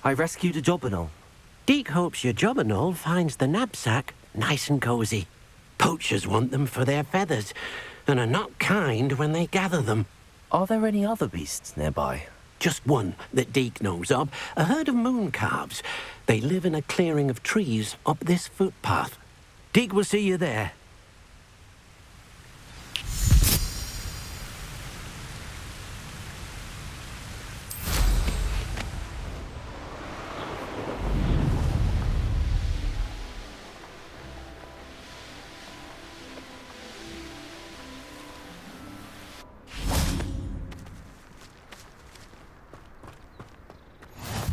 I rescued a jobberknoll. Deke hopes your jobberknoll finds the knapsack nice and cozy. Poachers want them for their feathers, and are not kind when they gather them. Are there any other beasts nearby? Just one that Deke knows of, a herd of moon calves. They live in a clearing of trees up this footpath. Deke will see you there.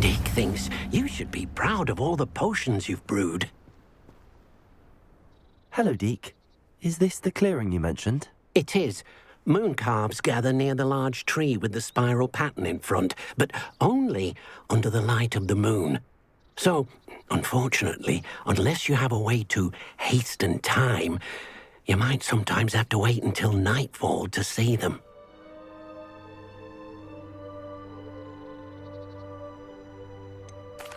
Deke thinks you should be proud of all the potions you've brewed. Hello, Deke. Is this the clearing you mentioned? It is. Moon calves gather near the large tree with the spiral pattern in front, but only under the light of the moon. So, unfortunately, unless you have a way to hasten time, you might sometimes have to wait until nightfall to see them.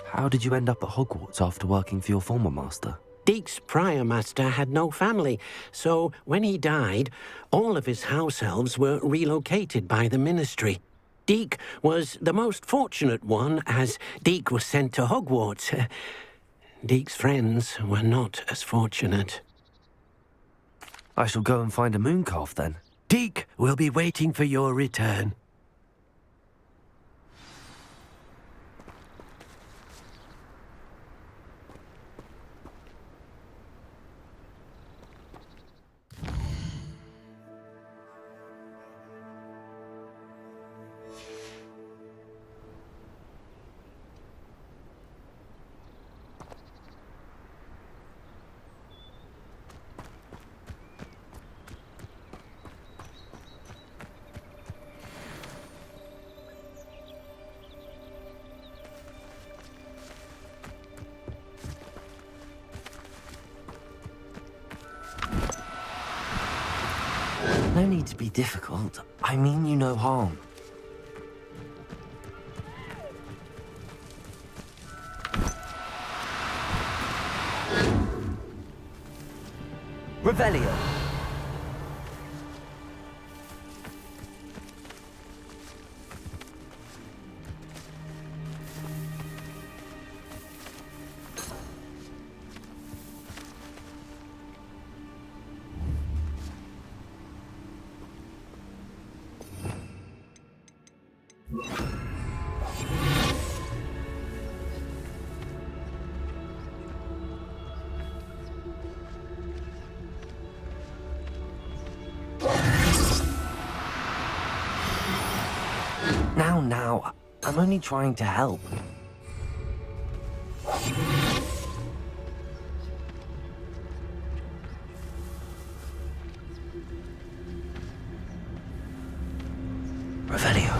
How did you end up at Hogwarts after working for your former master? Deke's prior master had no family, so when he died, all of his house elves were relocated by the ministry. Deke was the most fortunate one, as Deke was sent to Hogwarts. Deke's friends were not as fortunate. I shall go and find a moon calf then. Deke will be waiting for your return. No need to be difficult. I mean you no harm. Revelio. Now, I'm only trying to help. Revelio.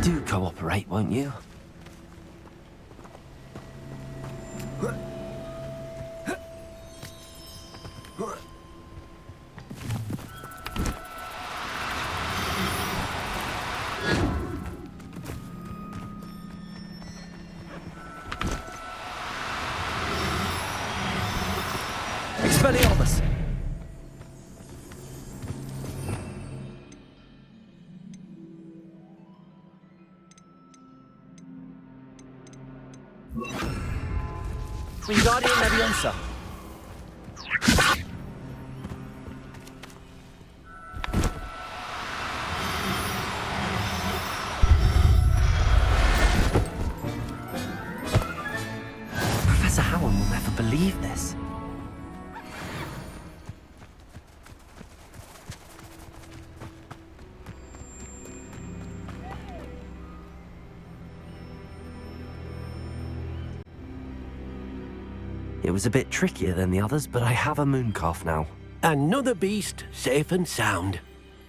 Do cooperate, won't you? Expelliarmus! Wingardium Leviosa. Professor Howard will never believe this. It was a bit trickier than the others, but I have a moon calf now. Another beast, safe and sound.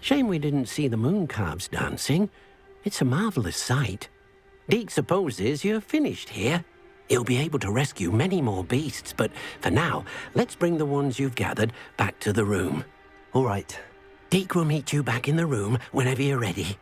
Shame we didn't see the moon calves dancing. It's a marvelous sight. Deke supposes you're finished here. He'll be able to rescue many more beasts, but for now, let's bring the ones you've gathered back to the room. All right. Deke will meet you back in the room whenever you're ready.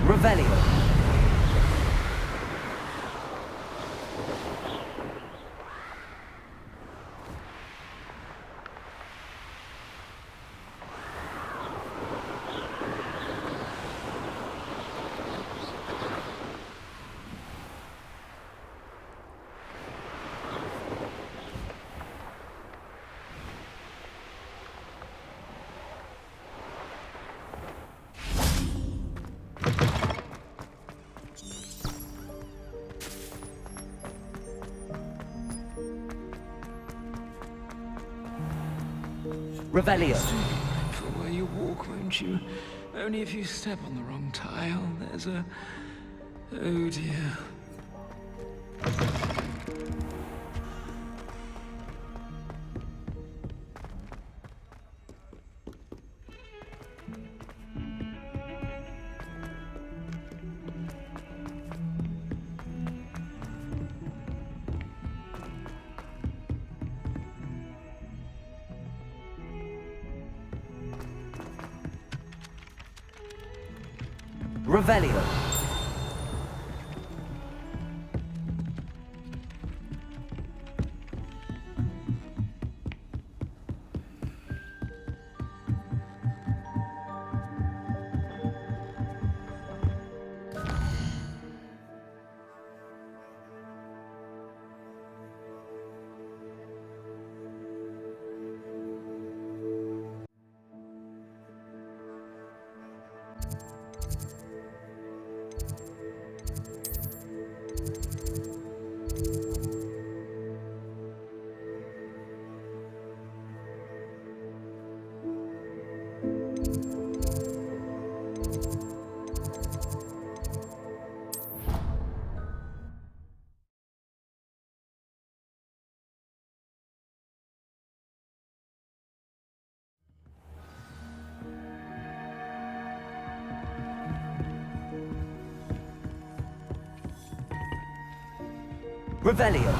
Revelio. Revelio. Stay mindful where you walk, won't you? Only if you step on the wrong tile, there's a... Oh dear. Revelio. Revelio.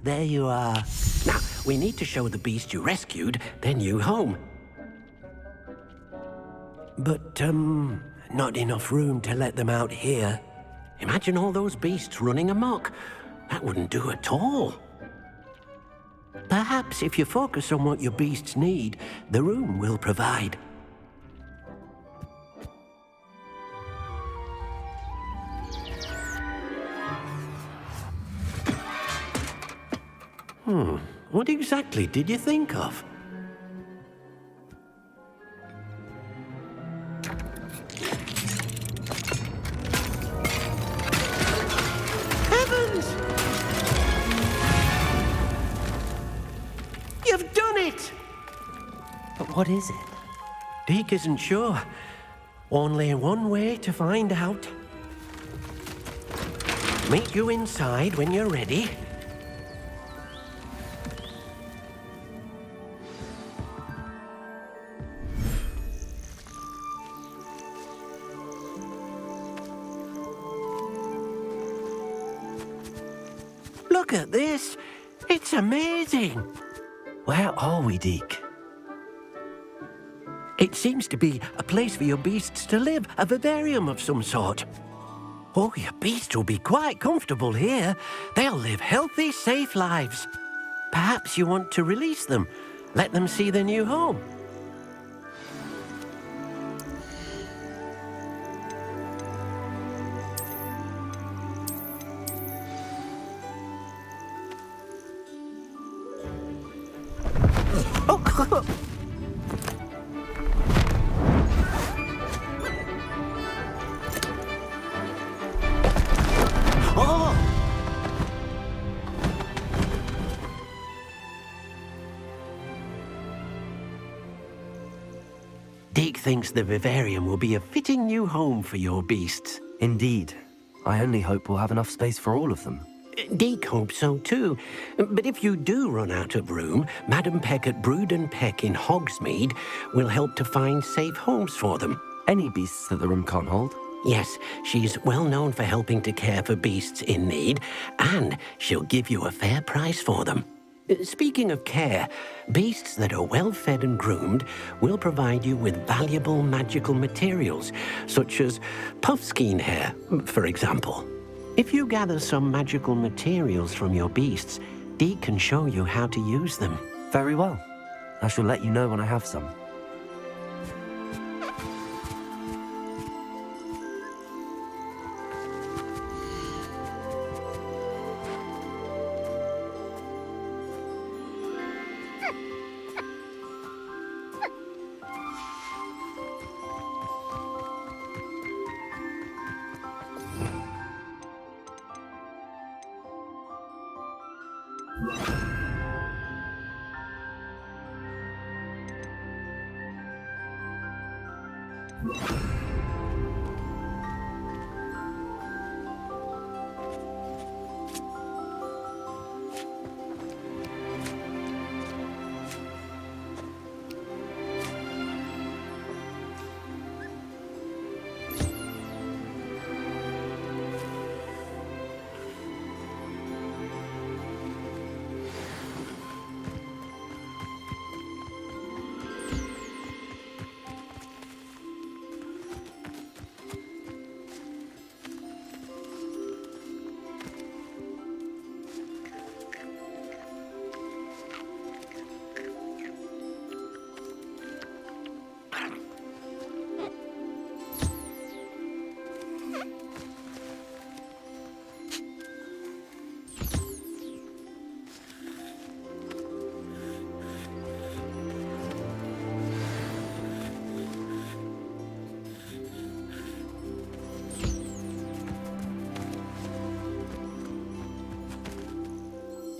There you are. Now, we need to show the beast you rescued their new home. But, not enough room to let them out here. Imagine all those beasts running amok. That wouldn't do at all. Perhaps if you focus on what your beasts need, the room will provide. What exactly did you think of? Heavens! You've done it! But what is it? Deke isn't sure. Only one way to find out. Meet you inside when you're ready. Look at this. It's amazing. Where are we, Deke? It seems to be a place for your beasts to live, a vivarium of some sort. Oh, your beasts will be quite comfortable here. They'll live healthy, safe lives. Perhaps you want to release them, let them see their new home. Oh. Oh! Deke thinks the vivarium will be a fitting new home for your beasts. Indeed. I only hope we'll have enough space for all of them. Deke hopes so too. But if you do run out of room, Madam Peck at Brood and Peck in Hogsmeade will help to find safe homes for them. Any beasts that the room can't hold? Yes, she's well known for helping to care for beasts in need, and she'll give you a fair price for them. Speaking of care, beasts that are well fed and groomed will provide you with valuable magical materials, such as puffskein hair, for example. If you gather some magical materials from your beasts, Deke can show you how to use them. Very well. I shall let you know when I have some.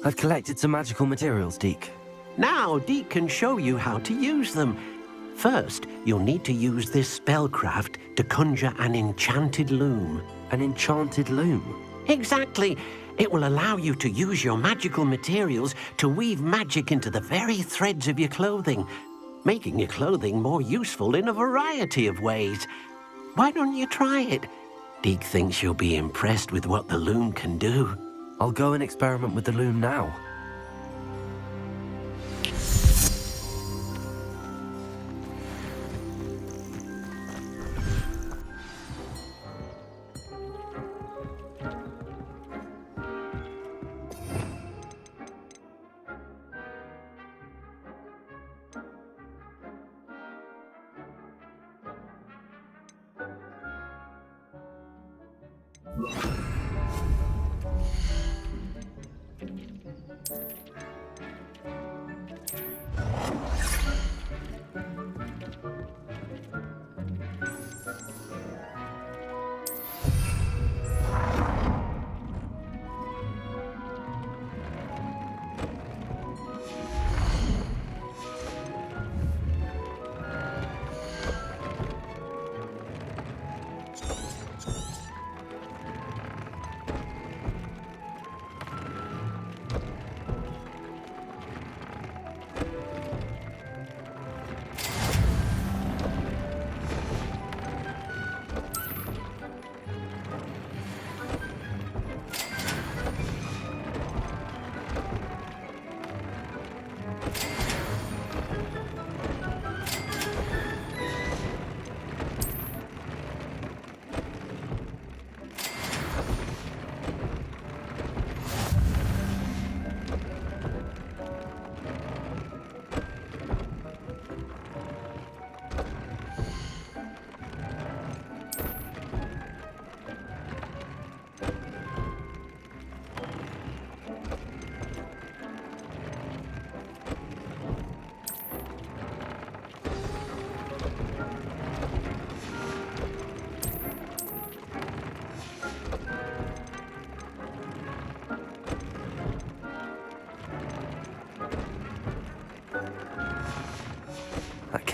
I've collected some magical materials, Deke. Now, Deke can show you how to use them. First, you'll need to use this spellcraft to conjure an enchanted loom. An enchanted loom? Exactly. It will allow you to use your magical materials to weave magic into the very threads of your clothing, making your clothing more useful in a variety of ways. Why don't you try it? Deke thinks you'll be impressed with what the loom can do. I'll go and experiment with the loom now.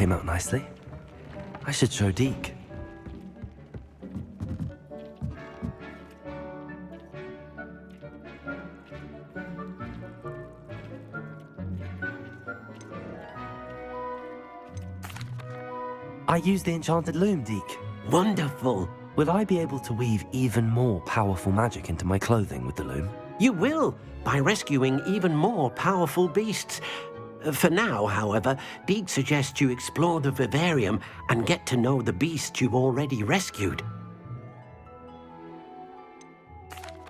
came out nicely. I should show Deke. I used the enchanted loom, Deke. Wonderful. Will I be able to weave even more powerful magic into my clothing with the loom? You will, by rescuing even more powerful beasts. For now, however, Deke suggests you explore the vivarium and get to know the beasts you've already rescued.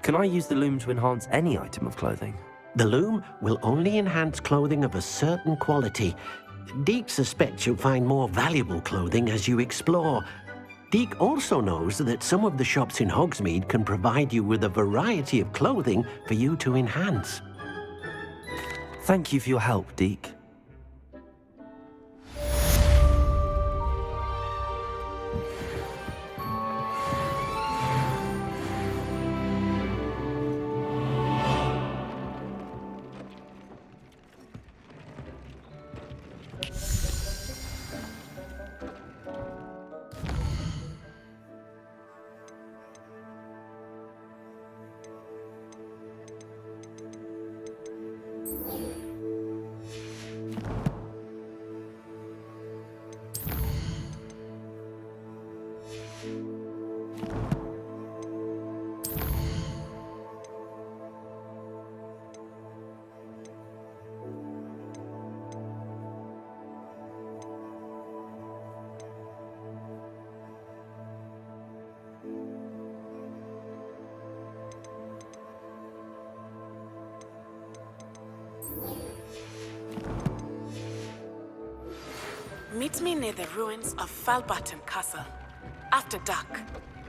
Can I use the loom to enhance any item of clothing? The loom will only enhance clothing of a certain quality. Deke suspects you'll find more valuable clothing as you explore. Deke also knows that some of the shops in Hogsmeade can provide you with a variety of clothing for you to enhance. Thank you for your help, Deke. Meet me near the ruins of Falbutton Castle. After dark.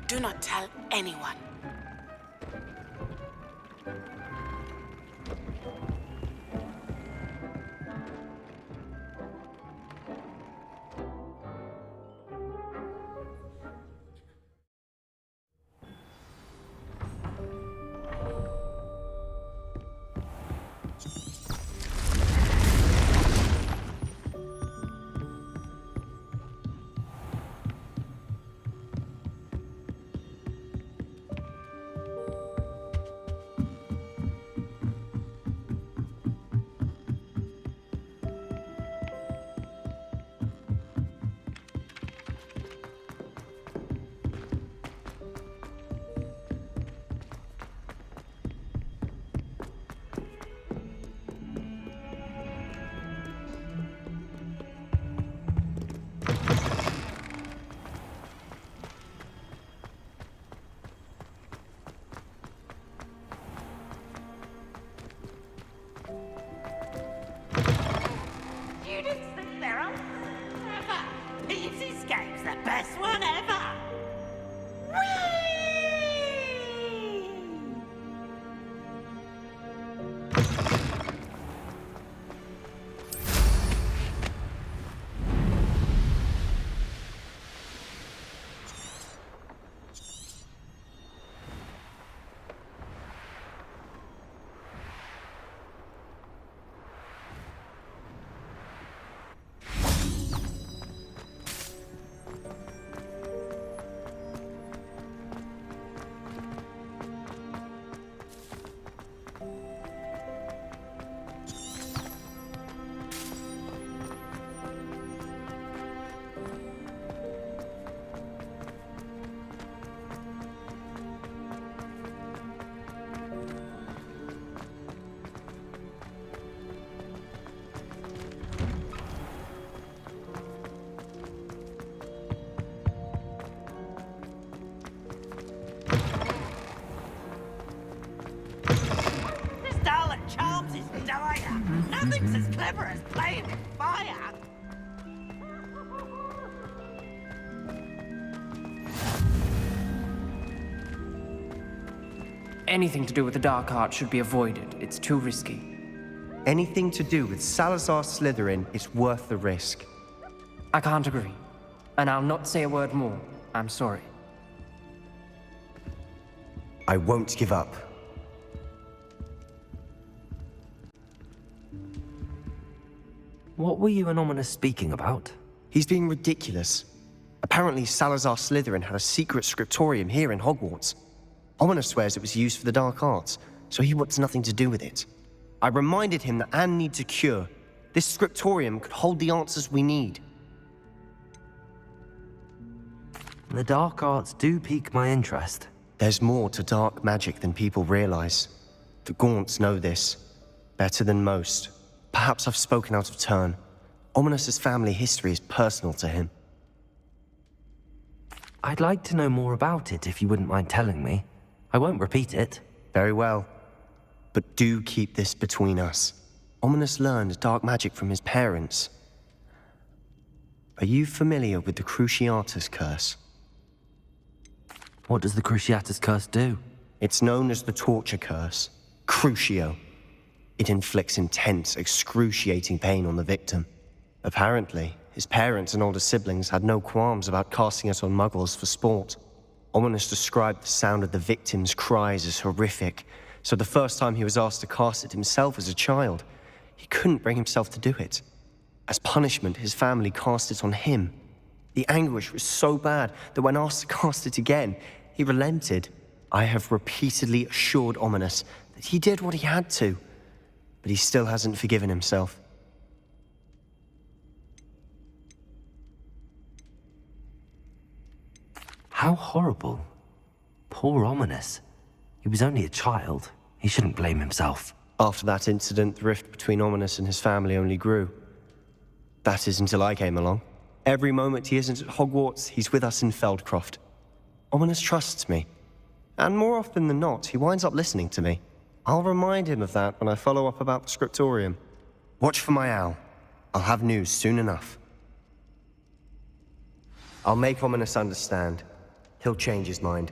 Do not tell anyone. You didn't think they're on ever. Pete's Escape's the best one ever. Whee! Nothing's as clever as playing with fire. Anything to do with the dark art should be avoided. It's too risky. Anything to do with Salazar Slytherin is worth the risk. I can't agree. And I'll not say a word more. I'm sorry. I won't give up. What were you and Ominous speaking about? He's being ridiculous. Apparently, Salazar Slytherin had a secret scriptorium here in Hogwarts. Ominous swears it was used for the dark arts, so he wants nothing to do with it. I reminded him that Anne needs a cure. This scriptorium could hold the answers we need. The dark arts do pique my interest. There's more to dark magic than people realize. The Gaunts know this better than most. Perhaps I've spoken out of turn. Ominous's family history is personal to him. I'd like to know more about it if you wouldn't mind telling me. I won't repeat it. Very well. But do keep this between us. Ominous learned dark magic from his parents. Are you familiar with the Cruciatus Curse? What does the Cruciatus Curse do? It's known as the Torture Curse. Crucio. It inflicts intense, excruciating pain on the victim. Apparently, his parents and older siblings had no qualms about casting it on muggles for sport. Ominous described the sound of the victim's cries as horrific, so the first time he was asked to cast it himself as a child, he couldn't bring himself to do it. As punishment, his family cast it on him. The anguish was so bad that when asked to cast it again, he relented. I have repeatedly assured Ominous that he did what he had to, but he still hasn't forgiven himself. How horrible. Poor Ominous. He was only a child. He shouldn't blame himself. After that incident, the rift between Ominous and his family only grew. That is until I came along. Every moment he isn't at Hogwarts, he's with us in Feldcroft. Ominous trusts me. And more often than not, he winds up listening to me. I'll remind him of that when I follow up about the scriptorium. Watch for my owl. I'll have news soon enough. I'll make Ominous understand. He'll change his mind.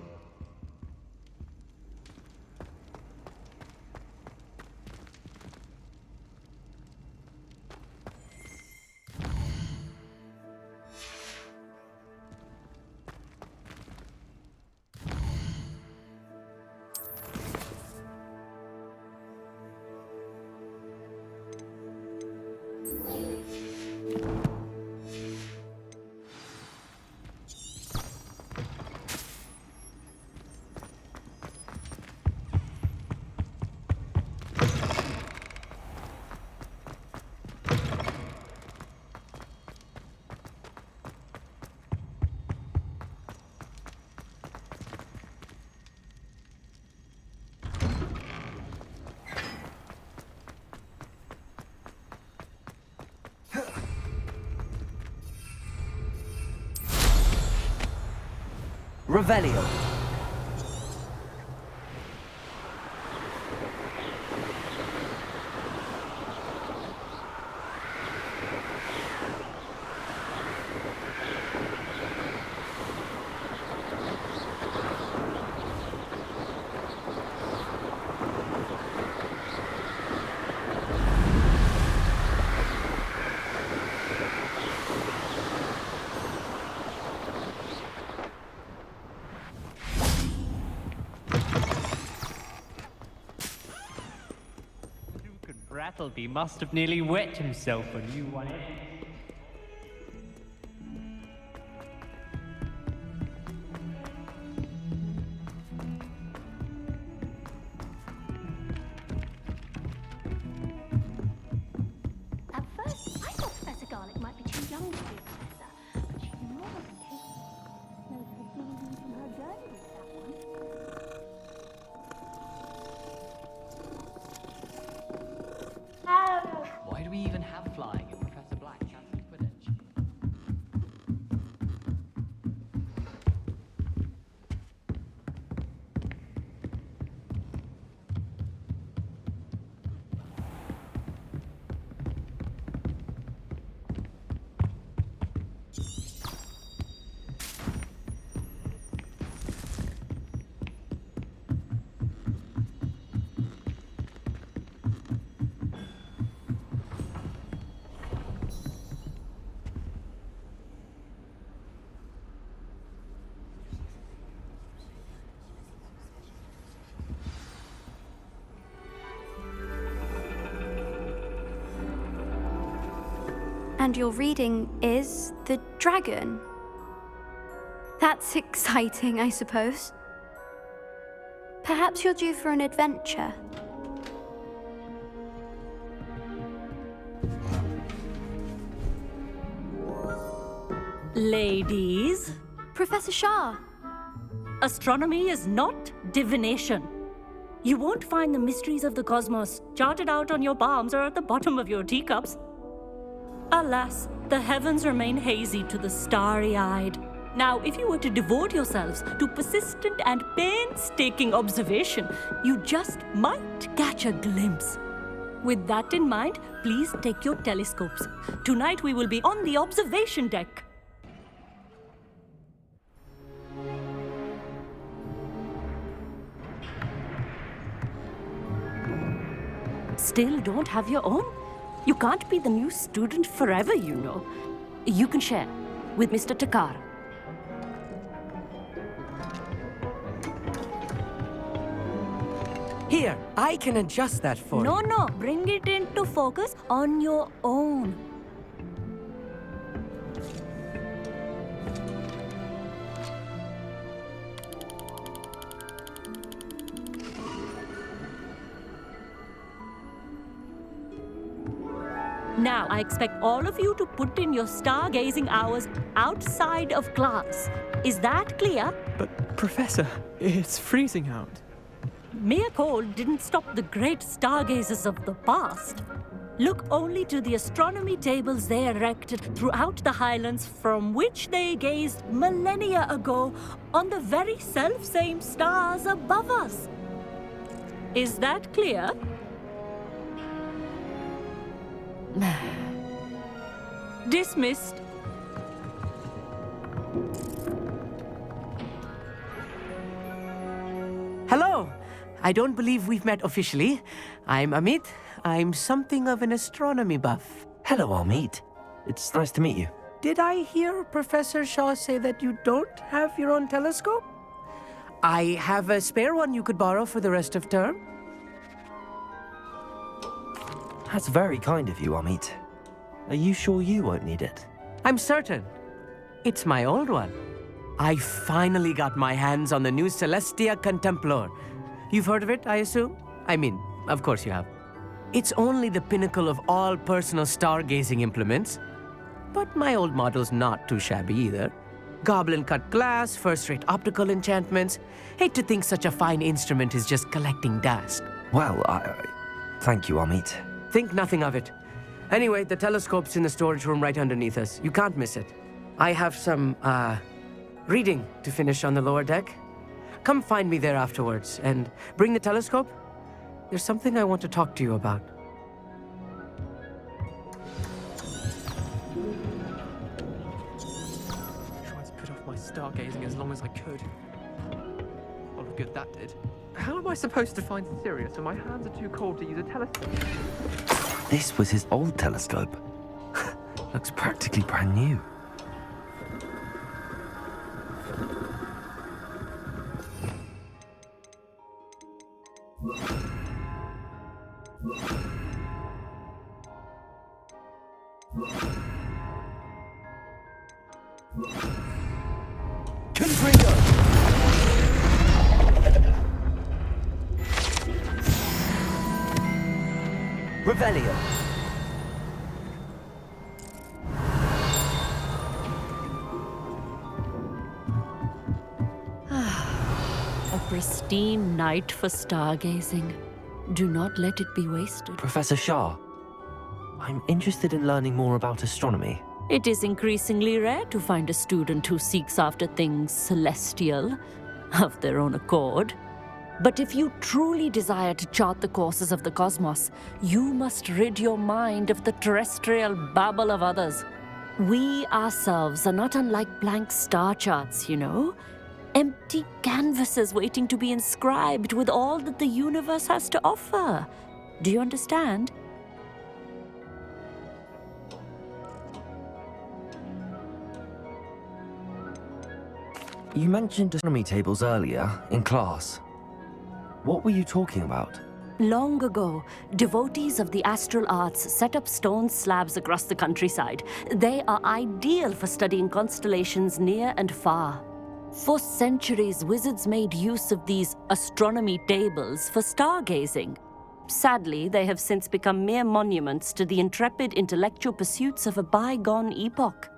Revelio. Brattleby must have nearly wet himself when you won it. At first, I thought Professor Garlick might be too young to be a professor, but she's more than capable. Knows her feelings from her girdle, that one. Why do we even have flying if Professor Black And your reading is the dragon. That's exciting, I suppose. Perhaps you're due for an adventure. Ladies, Professor Shah. astronomy is not divination. You won't find the mysteries of the cosmos charted out on your palms or at the bottom of your teacups. Alas, the heavens remain hazy to the starry-eyed. Now, if you were to devote yourselves to persistent and painstaking observation, you just might catch a glimpse. With that in mind, please take your telescopes. Tonight we will be on the observation deck. Still don't have your own? You can't be the new student forever, you know. You can share with Mr. Takar. Here, I can adjust that for you. No, bring it into focus on your own. Now, I expect all of you to put in your stargazing hours outside of class. Is that clear? But, Professor, it's freezing out. Mere cold didn't stop the great stargazers of the past. Look only to the astronomy tables they erected throughout the highlands from which they gazed millennia ago on the very self-same stars above us. Is that clear? Dismissed. Hello. I don't believe we've met officially. I'm Amit. I'm something of an astronomy buff. Hello, Amit. It's nice to meet you. Did I hear Professor Shaw say that you don't have your own telescope? I have a spare one you could borrow for the rest of term. That's very kind of you, Amit. Are you sure you won't need it? I'm certain. It's my old one. I finally got my hands on the new Celestia Contemplar. You've heard of it, I assume? I mean, of course you have. It's only the pinnacle of all personal stargazing implements. But my old model's not too shabby either. Goblin-cut glass, first-rate optical enchantments. Hate to think such a fine instrument is just collecting dust. Well, thank you, Amit. Think nothing of it. Anyway, the telescope's in the storage room right underneath us. You can't miss it. I have some, reading to finish on the lower deck. Come find me there afterwards, and bring the telescope. There's something I want to talk to you about. Tried to put off my stargazing as long as I could. A lot of good that did. How am I supposed to find Sirius when my hands are too cold to use a telescope? This was his old telescope. Looks practically brand new. Revelio. A pristine night for stargazing. Do not let it be wasted. Professor Shah, I'm interested in learning more about astronomy. It is increasingly rare to find a student who seeks after things celestial of their own accord. But if you truly desire to chart the courses of the cosmos, you must rid your mind of the terrestrial babble of others. We ourselves are not unlike blank star charts, you know. Empty canvases waiting to be inscribed with all that the universe has to offer. Do you understand? You mentioned astronomy tables earlier in class. What were you talking about? Long ago, devotees of the astral arts set up stone slabs across the countryside. They are ideal for studying constellations near and far. For centuries, wizards made use of these astronomy tables for stargazing. Sadly, they have since become mere monuments to the intrepid intellectual pursuits of a bygone epoch.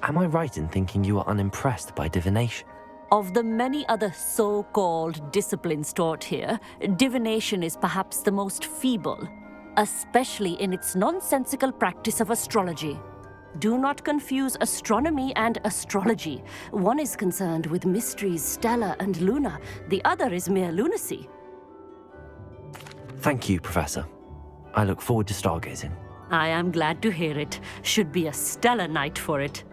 Am I right in thinking you are unimpressed by divination? Of the many other so-called disciplines taught here, divination is perhaps the most feeble, especially in its nonsensical practice of astrology. Do not confuse astronomy and astrology. One is concerned with mysteries stellar and lunar, the other is mere lunacy. Thank you, Professor. I look forward to stargazing. I am glad to hear it. Should be a stellar night for it.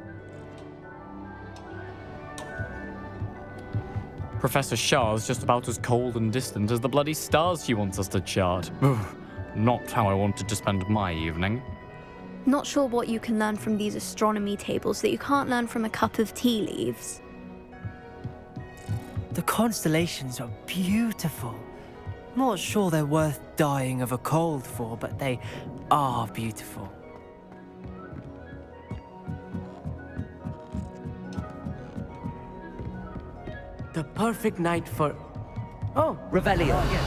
Professor Shah's just about as cold and distant as the bloody stars she wants us to chart. Not how I wanted to spend my evening. Not sure what you can learn from these astronomy tables that you can't learn from a cup of tea leaves. The constellations are beautiful. Not sure they're worth dying of a cold for, but they are beautiful. The perfect night for... Oh, Revelio. Oh, yeah.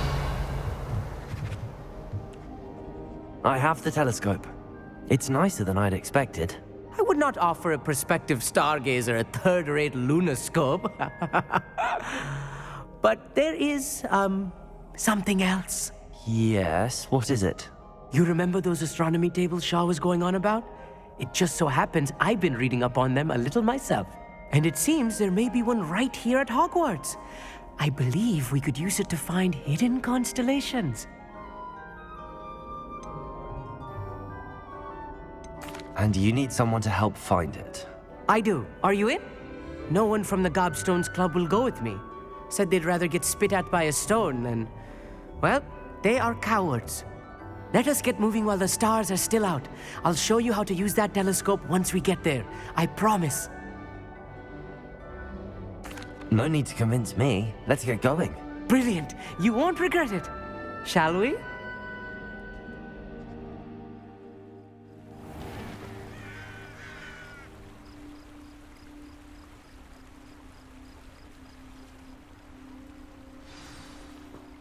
I have the telescope. It's nicer than I'd expected. I would not offer a prospective stargazer a third-rate lunoscope. But there is, something else. Yes, what is it? You remember those astronomy tables Shaw was going on about? It just so happens I've been reading up on them a little myself. And it seems there may be one right here at Hogwarts. I believe we could use it to find hidden constellations. And you need someone to help find it. I do. Are you in? No one from the Gobstones Club will go with me. Said they'd rather get spit at by a stone than... Well, they are cowards. Let us get moving while the stars are still out. I'll show you how to use that telescope once we get there. I promise. No need to convince me. Let's get going. Brilliant. You won't regret it. Shall we?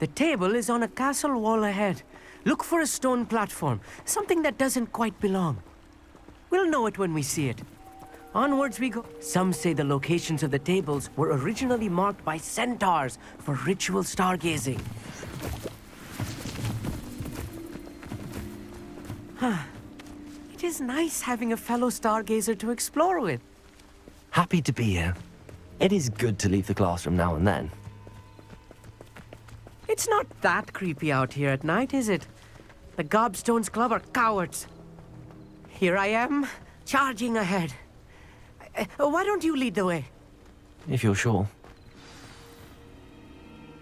The table is on a castle wall ahead. Look for a stone platform, something that doesn't quite belong. We'll know it when we see it. Onwards we go. Some say the locations of the tables were originally marked by centaurs for ritual stargazing. It is nice having a fellow stargazer to explore with. Happy to be here. It is good to leave the classroom now and then. It's not that creepy out here at night, is it? The Gobstones Club are cowards. Here I am, charging ahead. Why don't you lead the way? If you're sure.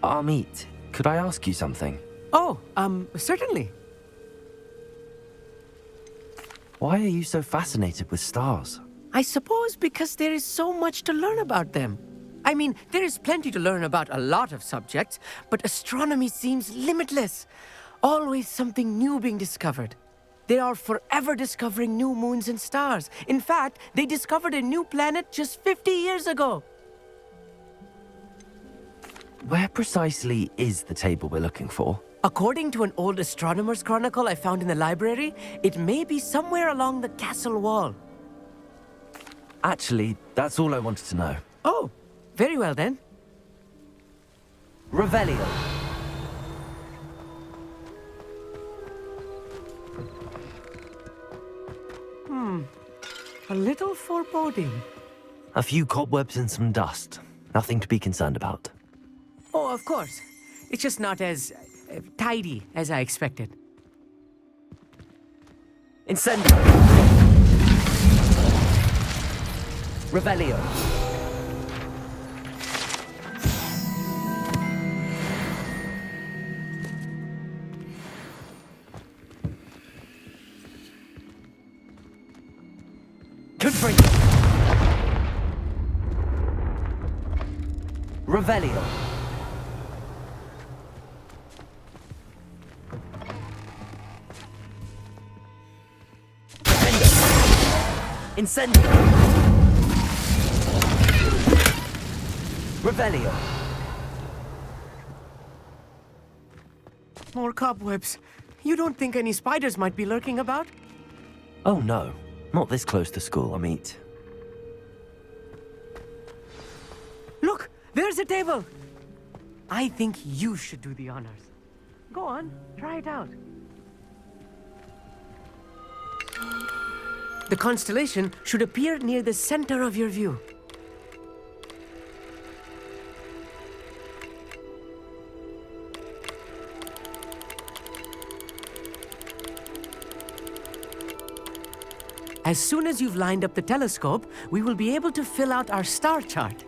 Amit, could I ask you something? Oh, certainly. Why are you so fascinated with stars? I suppose because there is so much to learn about them. I mean, there is plenty to learn about a lot of subjects, but astronomy seems limitless. Always something new being discovered. They are forever discovering new moons and stars. In fact, they discovered a new planet just 50 years ago. Where precisely is the table we're looking for? According to an old astronomer's chronicle I found in the library, it may be somewhere along the castle wall. Actually, that's all I wanted to know. Oh, very well then. Revelio. A little foreboding. A few cobwebs and some dust. Nothing to be concerned about. Oh, of course. It's just not as tidy as I expected. Incendio. Revelio. Confringo. Revelio. Incendio! Revelio! More cobwebs. You don't think any spiders might be lurking about? Oh no, not this close to school, Amit. Look, there's a table. I think you should do the honors. Go on, try it out. The constellation should appear near the center of your view. As soon as you've lined up the telescope, we will be able to fill out our star chart.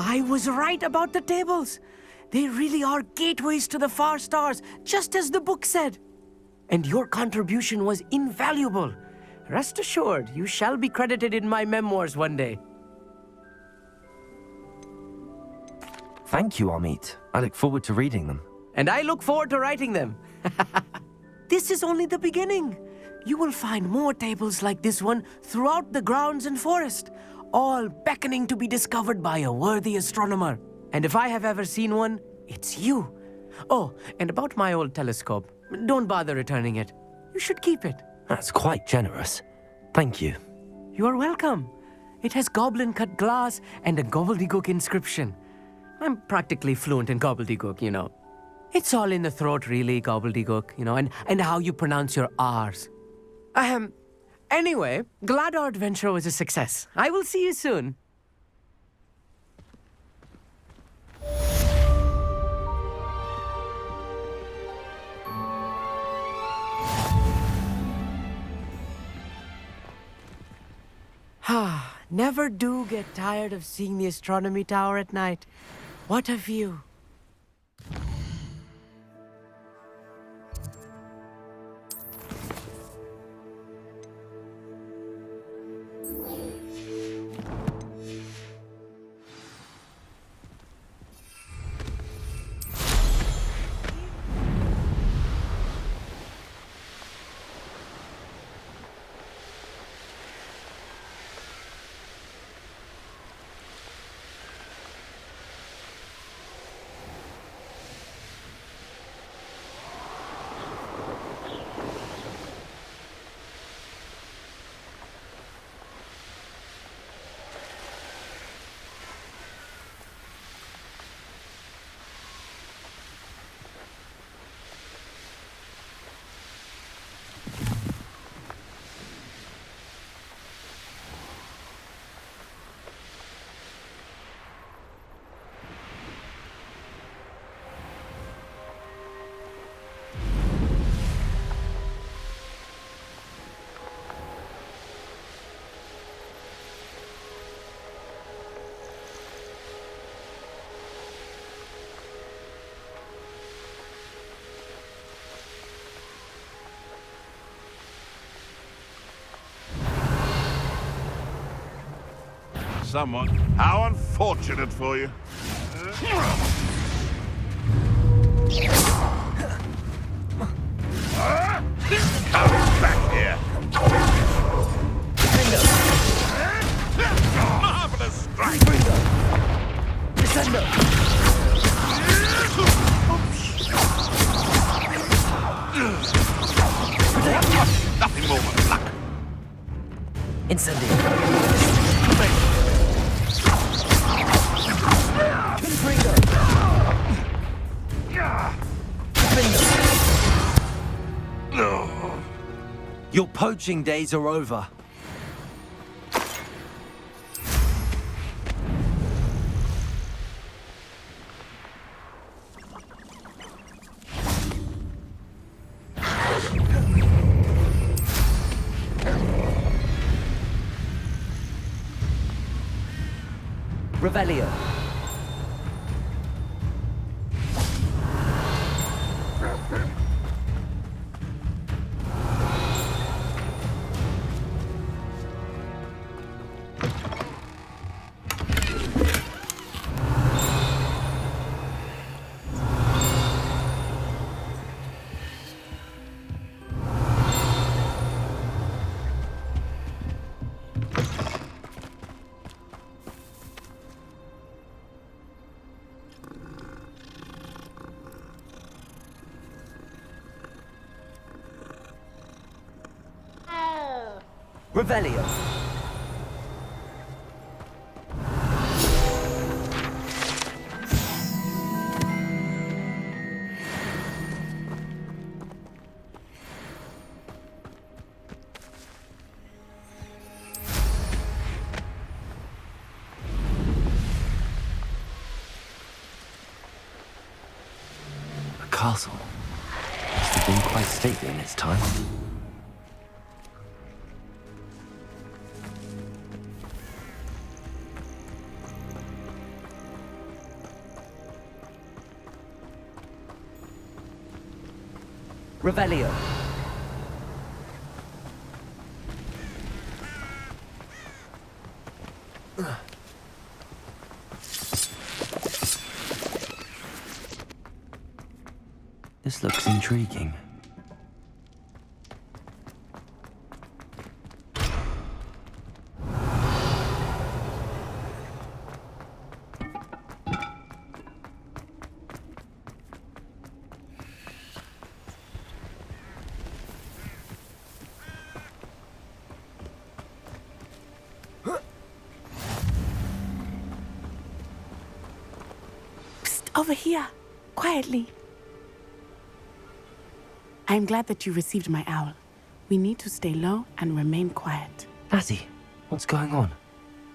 I was right about the tables. They really are gateways to the far stars, just as the book said. And your contribution was invaluable. Rest assured, you shall be credited in my memoirs one day. Thank you, Amit. I look forward to reading them. And I look forward to writing them. This is only the beginning. You will find more tables like this one throughout the grounds and forest, all beckoning to be discovered by a worthy astronomer. And if I have ever seen one, it's you. Oh, and about my old telescope, don't bother returning it. You should keep it. That's quite generous. Thank you. You are welcome. It has goblin-cut glass and a gobbledygook inscription. I'm practically fluent in gobbledygook, you know. It's all in the throat, really, gobbledygook, you know, and how you pronounce your R's. Anyway, glad our adventure was a success. I will see you soon. Never do get tired of seeing the astronomy tower at night. What a view. Someone. How unfortunate for you. Come back here. Marvelous strike. Descendo. Nothing more than luck. Incendio. Your poaching days are over. Revelio. Revelio. A castle. Must have been quite stately in its time. Revelio. This looks intriguing. Psst, over here. Quietly. I'm glad that you received my owl. We need to stay low and remain quiet. Natty, what's going on?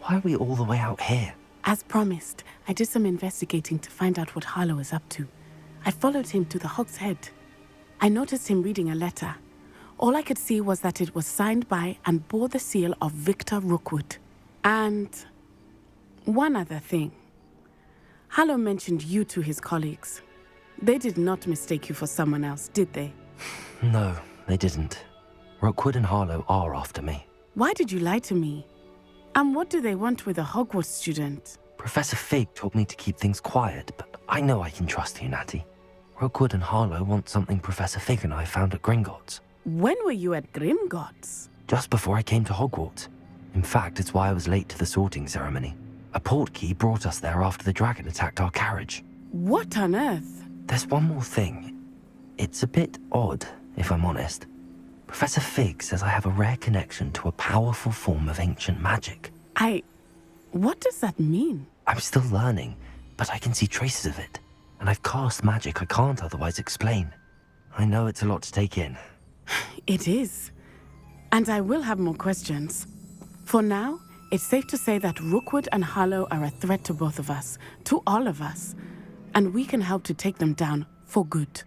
Why are we all the way out here? As promised, I did some investigating to find out what Harlow is up to. I followed him to the Hog's Head. I noticed him reading a letter. All I could see was that it was signed by and bore the seal of Victor Rookwood. And one other thing. Harlow mentioned you to his colleagues. They did not mistake you for someone else, did they? No, they didn't. Rookwood and Harlow are after me. Why did you lie to me? And what do they want with a Hogwarts student? Professor Fig told me to keep things quiet, but I know I can trust you, Natty. Rookwood and Harlow want something Professor Fig and I found at Gringotts. When were you at Gringotts? Just before I came to Hogwarts. In fact, it's why I was late to the sorting ceremony. A portkey brought us there after the dragon attacked our carriage. What on earth? There's one more thing. It's a bit odd, if I'm honest. Professor Fig says I have a rare connection to a powerful form of ancient magic. What does that mean? I'm still learning, but I can see traces of it. And I've cast magic I can't otherwise explain. I know it's a lot to take in. It is. And I will have more questions. For now, it's safe to say that Rookwood and Harlow are a threat to both of us, to all of us. And we can help to take them down for good.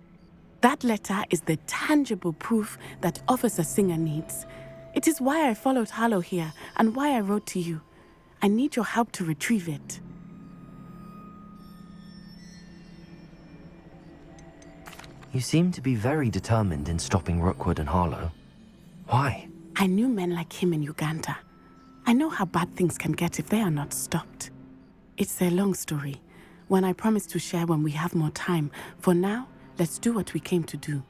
That letter is the tangible proof that Officer Singer needs. It is why I followed Harlow here and why I wrote to you. I need your help to retrieve it. You seem to be very determined in stopping Rookwood and Harlow. Why? I knew men like him in Uganda. I know how bad things can get if they are not stopped. It's a long story, one I promise to share when we have more time. For now, let's do what we came to do.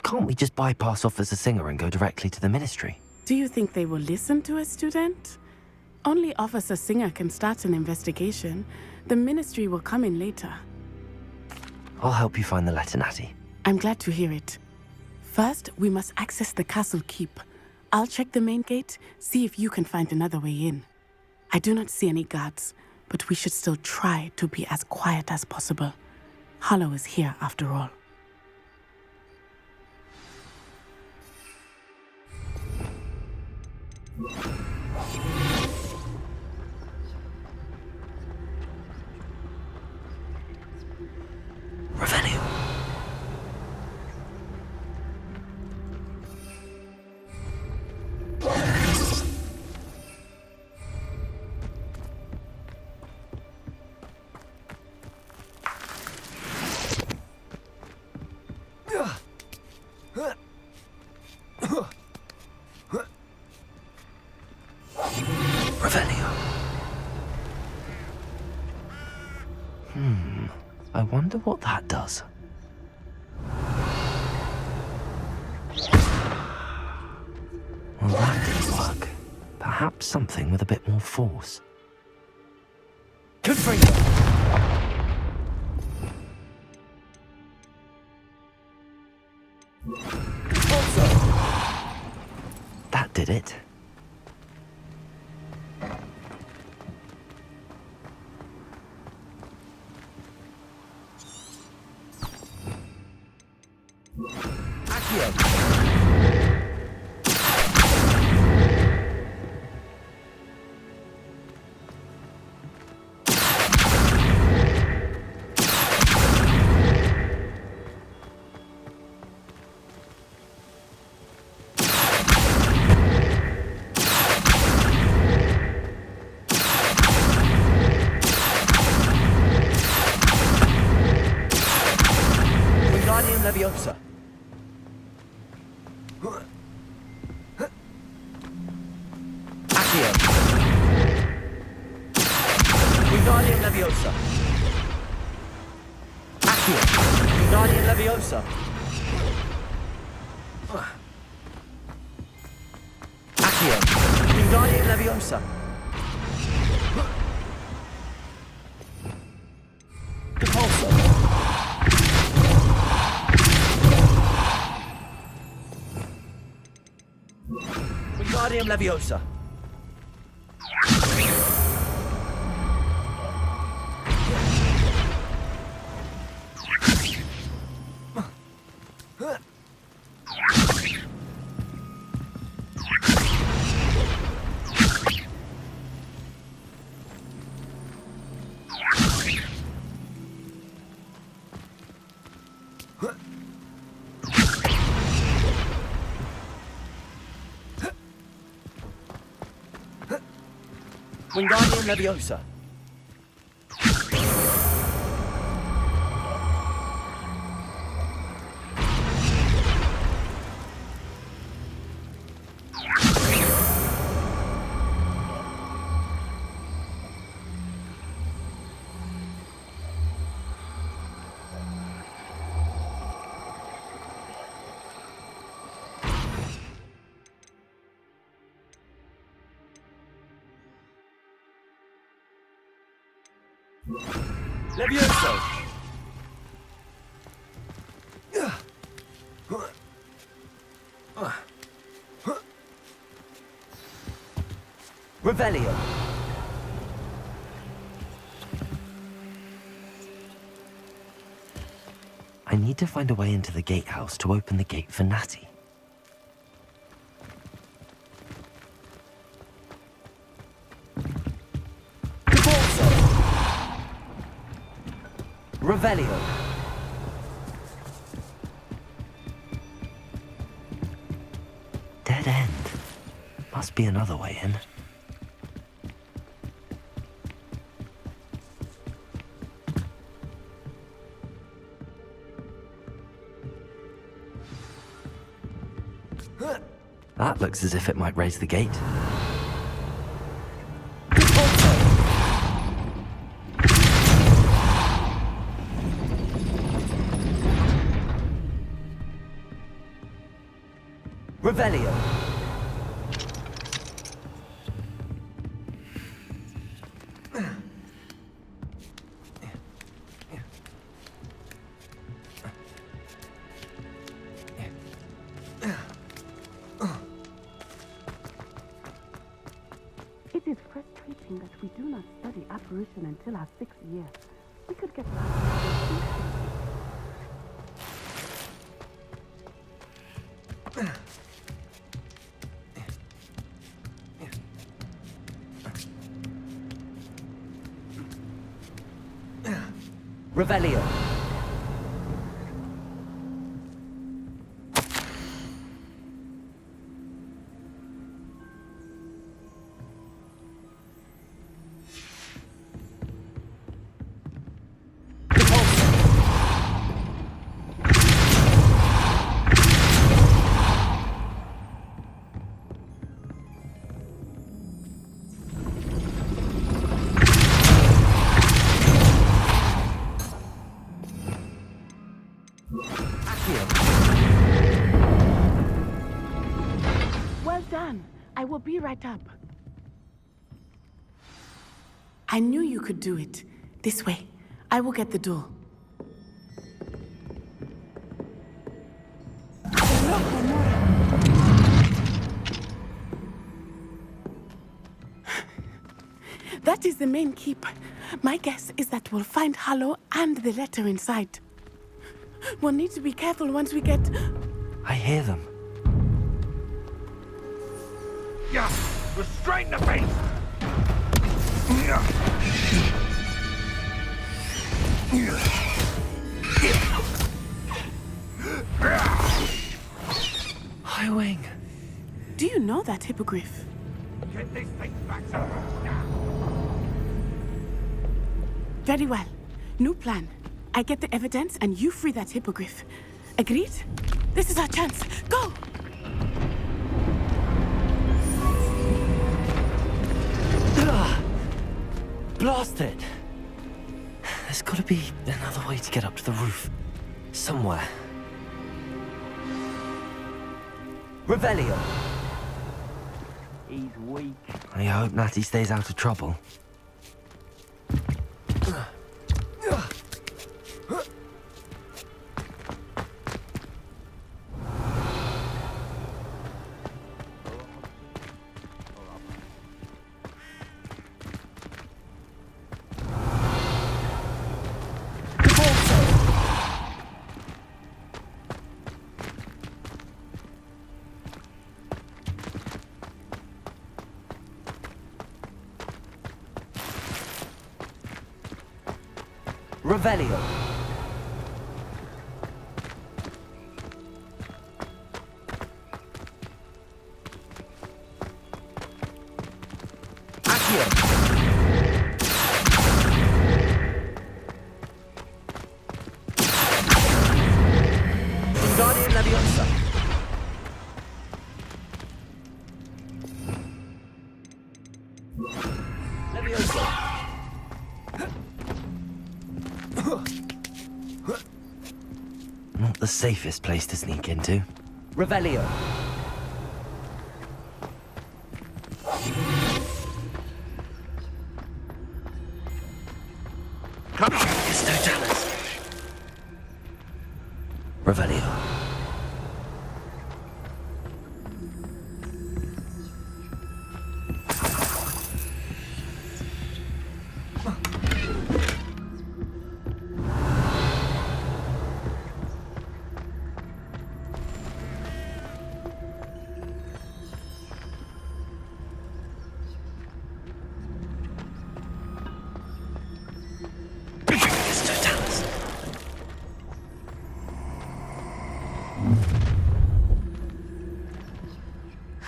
Can't we just bypass Officer Singer and go directly to the Ministry? Do you think they will listen to a student? Only Officer Singer can start an investigation. The Ministry will come in later. I'll help you find the letter, Natty. I'm glad to hear it. First, we must access the castle keep. I'll check the main gate, see if you can find another way in. I do not see any guards, but we should still try to be as quiet as possible. Harlow is here after all. Revelio. I wonder what that does. Well, that didn't work. Perhaps something with a bit more force. Confringo! That did did it. Leviosa. Accio. Wingardium Leviosa. Accio. Wingardium Leviosa. Accio. Wingardium Leviosa. Repulsor. Wingardium Leviosa. Wingardium Leviosa. Levioso! Revelio! I need to find a way into the gatehouse to open the gate for Natty. Revelio. Dead end. Must be another way in. That looks as if it might raise the gate. Revelio. It is frustrating that we do not study apparition until our 6th year. We could get Revelio. Well done. I will be right up. I knew you could do it. This way. I will get the door. That is the main keep. My guess is that we'll find Hollow and the letter inside. We'll need to be careful once we get... I hear them. Yeah, restrain the beast! Yeah. Highwing. Do you know that hippogriff? Get this thing back to Very well. New plan. I get the evidence and you free that hippogriff. Agreed? This is our chance. Go! Blast it! There's gotta be another way to get up to the roof. Somewhere. Revelio! He's weak. I hope Natty stays out of trouble. Revelio. Accio. Wingardium Leviosa. Leviosa. Not the safest place to sneak into. Revelio. Come on! It's no challenge. Revelio.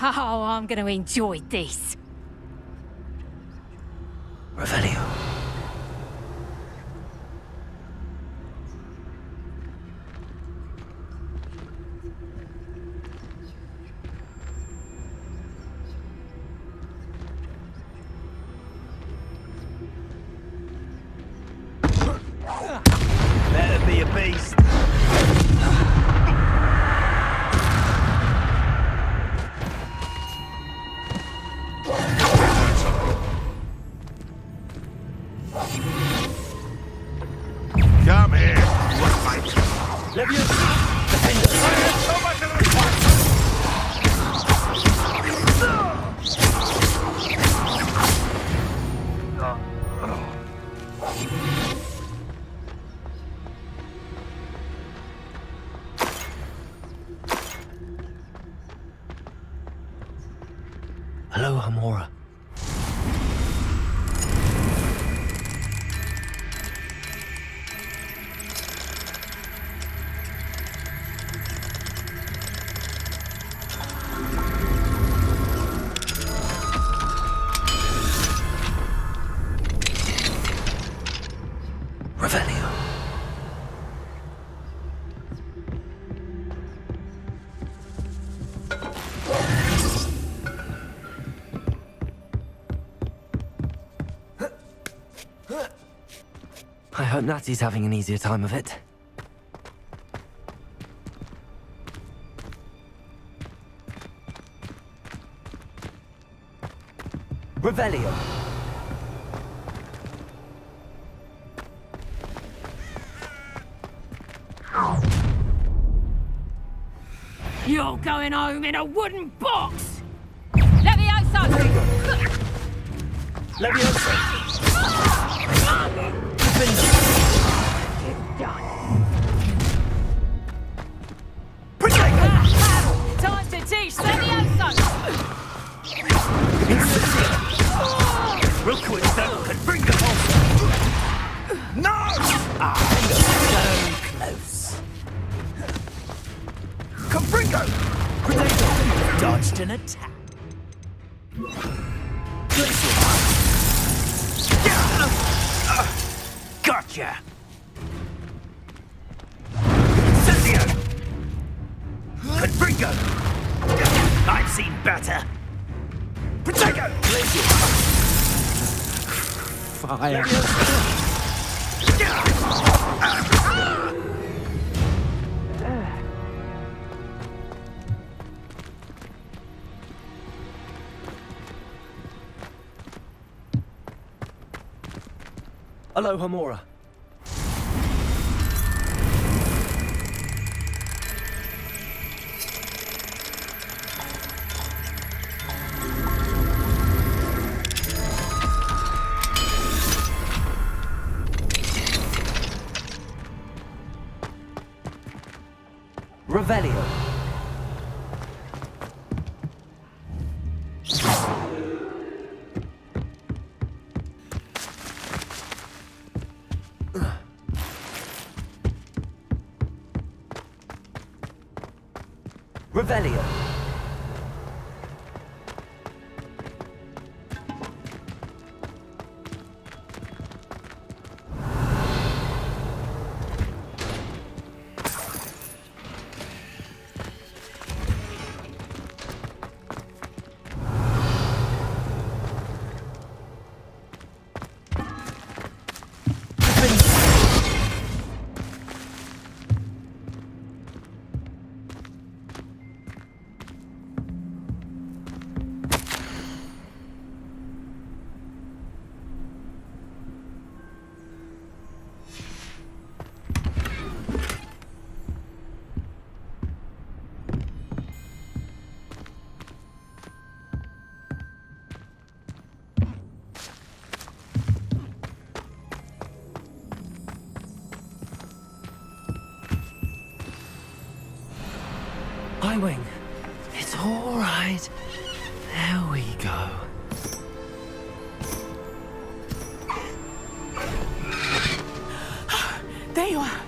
Oh, I'm going to enjoy this. Revelio. Better be a beast. Come here, mate. Leviosa. Defender. So much of the Hello, Hamora. Revelio. I hope Natty's having an easier time of it. Revelio. You're going home in a wooden box! Levioso! Leviosa! Time to teach Leviosa! Rookwood Devil can bring the home! No! So close. Confringo! Dodged an attack. Gotcha! Incendio! Confringo! I've seen better! Protego! Fire. Aloha Mora. Revelio. Revelio. Wing. It's all right. There we go. There you are.